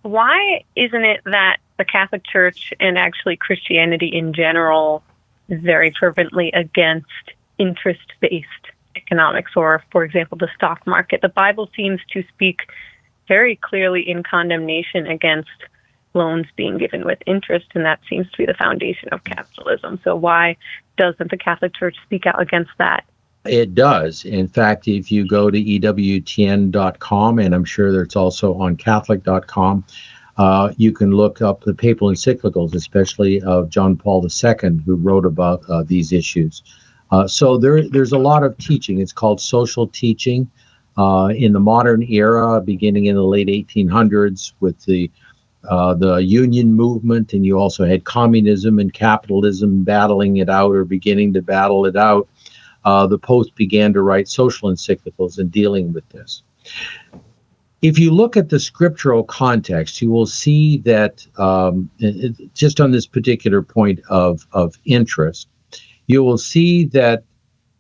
Why isn't it that the Catholic Church and actually Christianity in general is very fervently against interest-based economics or, for example, the stock market? The Bible seems to speak very clearly in condemnation against loans being given with interest, and that seems to be the foundation of capitalism. So why doesn't the Catholic Church speak out against that? It does. In fact, if you go to EWTN.com, and I'm sure that it's also on Catholic.com, you can look up the papal encyclicals, especially of John Paul II, who wrote about these issues. So there's a lot of teaching. It's called social teaching in the modern era, beginning in the late 1800s with the union movement, and you also had communism and capitalism battling it out or beginning to battle it out. The Pope began to write social encyclicals in dealing with this. If you look at the scriptural context, you will see that just on this particular point of interest, you will see that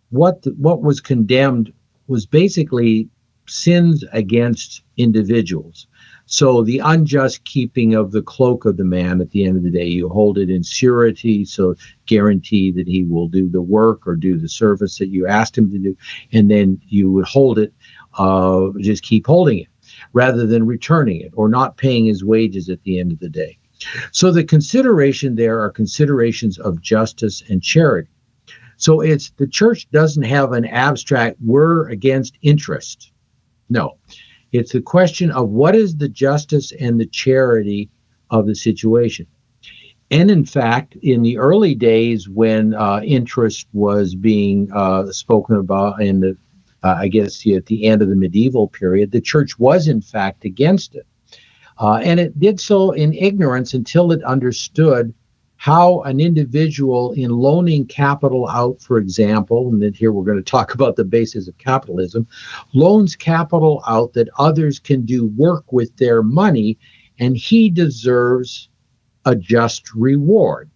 what was condemned was basically sins against individuals. So the unjust keeping of the cloak of the man, at the end of the day, you hold it in surety, so guarantee that he will do the work or do the service that you asked him to do, and then you would hold it, just keep holding it, rather than returning it or not paying his wages at the end of the day. So the consideration there are considerations of justice and charity. So it's the church doesn't have an abstract, we're against interest. No. It's the question of what is the justice and the charity of the situation. And in fact, in the early days when interest was being spoken about in the, I guess at the end of the medieval period, the church was in fact against it. And it did so in ignorance until it understood how an individual in loaning capital out, for example, and then here we're going to talk about the basis of capitalism, loans capital out that others can do work with their money, and he deserves a just reward.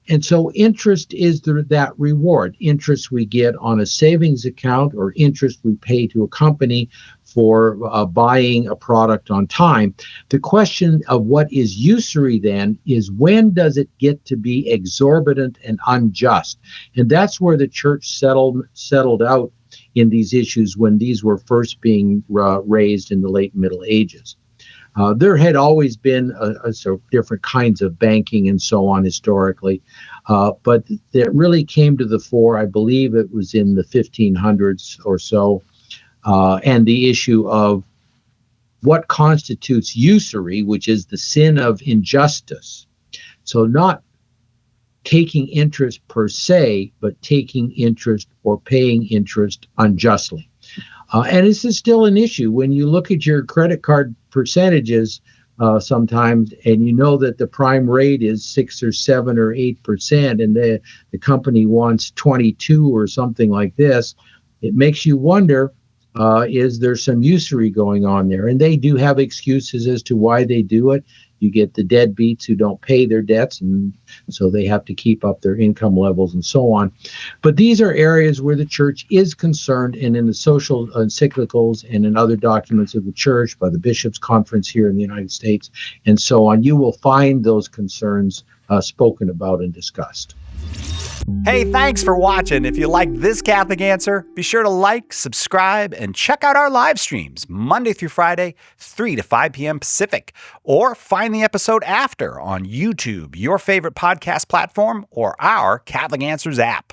And so interest is that reward. Interest we get on a savings account or interest we pay to a company for buying a product on time. The question of what is usury then is when does it get to be exorbitant and unjust? And that's where the church settled out in these issues when these were first being raised in the late Middle Ages. There had always been sort of different kinds of banking and so on historically, but it really came to the fore, I believe it was in the 1500s or so, and the issue of what constitutes usury, which is the sin of injustice. So not taking interest per se, but taking interest or paying interest unjustly. And this is still an issue when you look at your credit card percentages sometimes, and you know that the prime rate is 6 or 7 or 8%, and the company wants 22 or something like this. It makes you wonder, is there some usury going on there? And they do have excuses as to why they do it. You get the deadbeats who don't pay their debts, and so they have to keep up their income levels and so on. But these are areas where the church is concerned, and in the social encyclicals and in other documents of the church, by the Bishops' Conference here in the United States, and so on, you will find those concerns spoken about and discussed. Hey, thanks for watching. If you like this Catholic Answer, be sure to like, subscribe, and check out our live streams Monday through Friday, 3 to 5 p.m. Pacific. Or find the episode after on YouTube, your favorite podcast platform, or our Catholic Answers app.